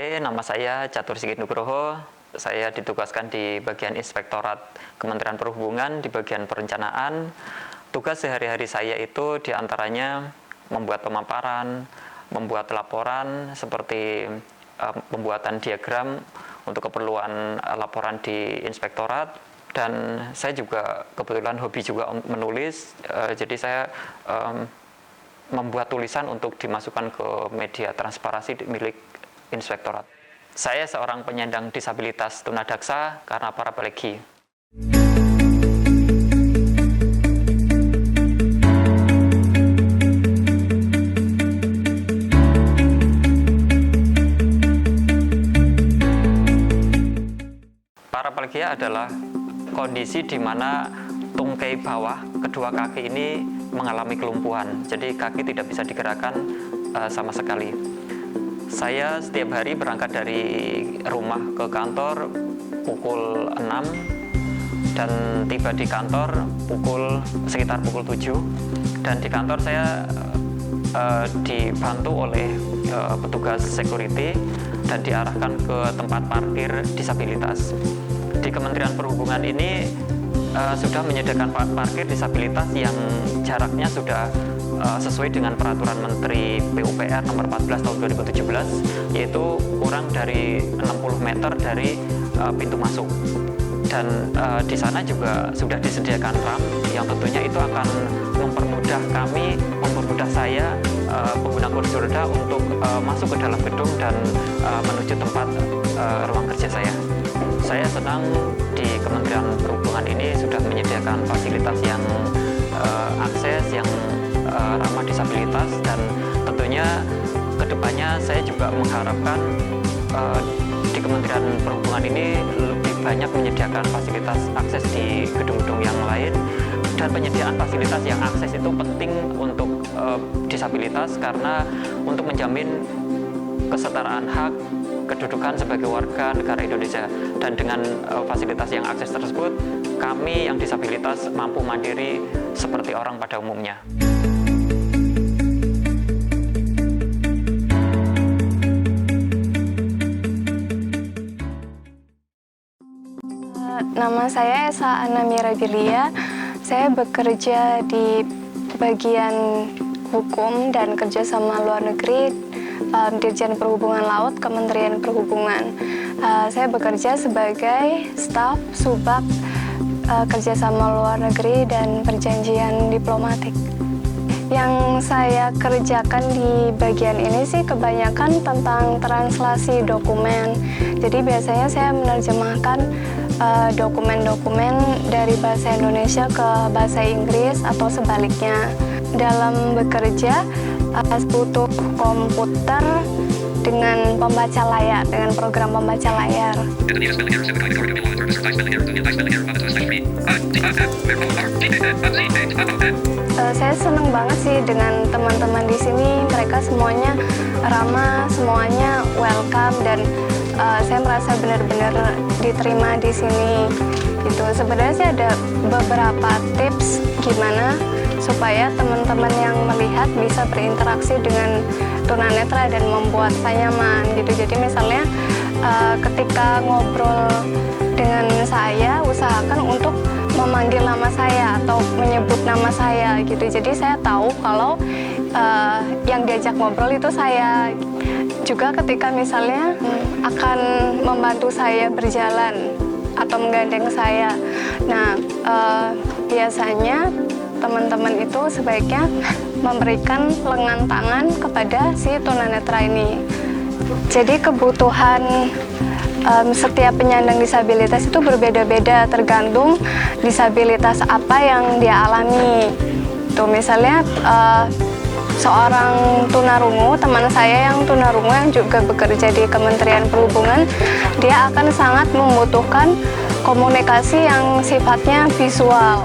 Nama saya Catur Sigit Nugroho. Saya ditugaskan di bagian Inspektorat Kementerian Perhubungan di bagian perencanaan. Tugas sehari-hari saya itu diantaranya membuat pemaparan, membuat laporan seperti pembuatan diagram untuk keperluan laporan di Inspektorat. Dan saya juga kebetulan hobi juga menulis, jadi saya membuat tulisan untuk dimasukkan ke media transparansi milik Inspektorat. Saya seorang penyandang disabilitas tunadaksa karena paraplegia. Paraplegia adalah kondisi di mana tungkai bawah kedua kaki ini mengalami kelumpuhan. Jadi kaki tidak bisa digerakkan sama sekali. Saya setiap hari berangkat dari rumah ke kantor pukul 6 dan tiba di kantor sekitar pukul 7. Dan di kantor saya dibantu oleh petugas security dan diarahkan ke tempat parkir disabilitas. Di Kementerian Perhubungan ini sudah menyediakan parkir disabilitas yang jaraknya sudah sesuai dengan peraturan Menteri PUPR nomor 14 tahun 2017, yaitu kurang dari 60 meter dari pintu masuk. Dan di sana juga sudah disediakan ramp yang tentunya itu akan mempermudah saya pengguna kursi roda untuk masuk ke dalam gedung dan menuju tempat ruang kerja saya. Saya senang di Kementerian Perhubungan ini sudah menyediakan fasilitas yang akses yang ramah disabilitas, dan tentunya kedepannya saya juga mengharapkan di Kementerian Perhubungan ini lebih banyak menyediakan fasilitas akses di gedung-gedung yang lain. Dan penyediaan fasilitas yang akses itu penting untuk disabilitas karena untuk menjamin kesetaraan hak kedudukan sebagai warga negara Indonesia. Dan dengan fasilitas yang akses tersebut, kami yang disabilitas mampu mandiri seperti orang pada umumnya. Nama saya Esa Ana Mirabilia. Saya bekerja di bagian hukum dan kerjasama luar negeri Dirjen Perhubungan Laut Kementerian Perhubungan. Saya bekerja sebagai staf Subbag kerjasama luar negeri dan perjanjian diplomatik. Yang saya kerjakan di bagian ini sih kebanyakan tentang translasi dokumen. Jadi biasanya saya menerjemahkan dokumen-dokumen dari bahasa Indonesia ke bahasa Inggris atau sebaliknya. Dalam bekerja butuh komputer dengan pembaca layar, dengan program pembaca layar. Saya senang banget sih dengan teman-teman di sini. Mereka semuanya ramah, semuanya welcome, dan saya merasa benar-benar diterima di sini. Gitu. Sebenarnya sih ada beberapa tips gimana supaya teman-teman yang melihat bisa berinteraksi dengan tunanetra dan membuat saya nyaman gitu. Jadi misalnya ketika ngobrol dengan saya, usahakan untuk memanggil nama saya atau menyebut nama saya gitu. Jadi saya tahu kalau yang diajak ngobrol itu saya. Juga ketika misalnya akan membantu saya berjalan atau menggandeng saya. Nah, biasanya teman-teman itu sebaiknya memberikan lengan tangan kepada si tunanetra ini. Jadi kebutuhan setiap penyandang disabilitas itu berbeda-beda tergantung disabilitas apa yang dia alami. Tuh misalnya seorang tunarungu, teman saya yang tunarungu yang juga bekerja di Kementerian Perhubungan, dia akan sangat membutuhkan komunikasi yang sifatnya visual.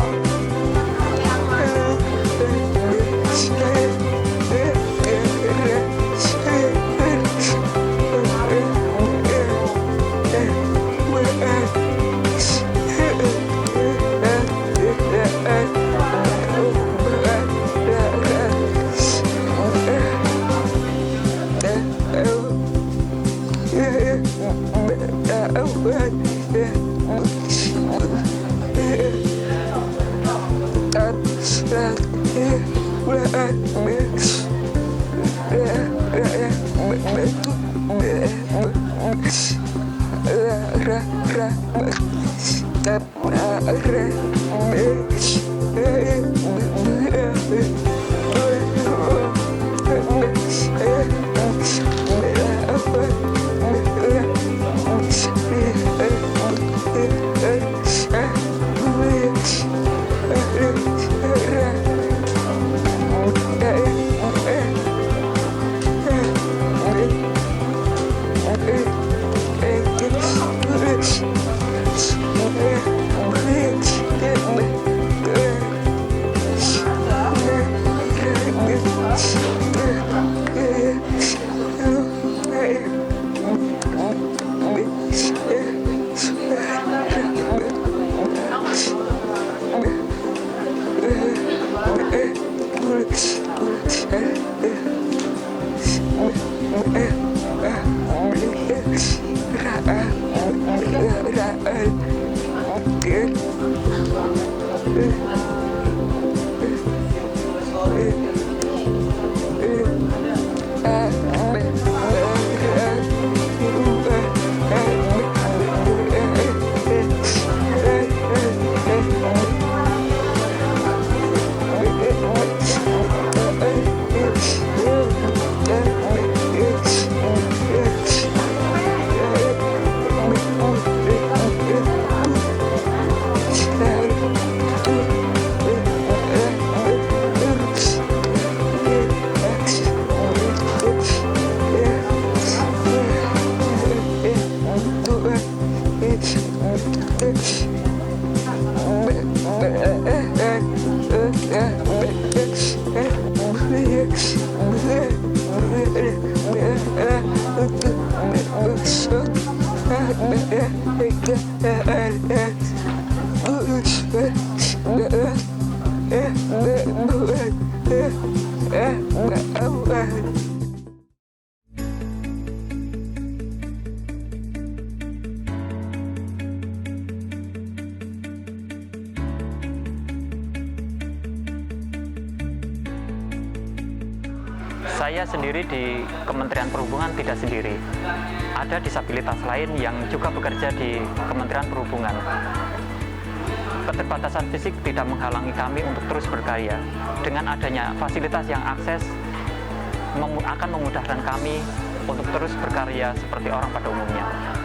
Saya sendiri di Kementerian Perhubungan tidak sendiri. Ada disabilitas lain yang juga bekerja di Kementerian Perhubungan. Keterbatasan fisik tidak menghalangi kami untuk terus berkarya. Dengan adanya fasilitas yang akses akan memudahkan kami untuk terus berkarya seperti orang pada umumnya.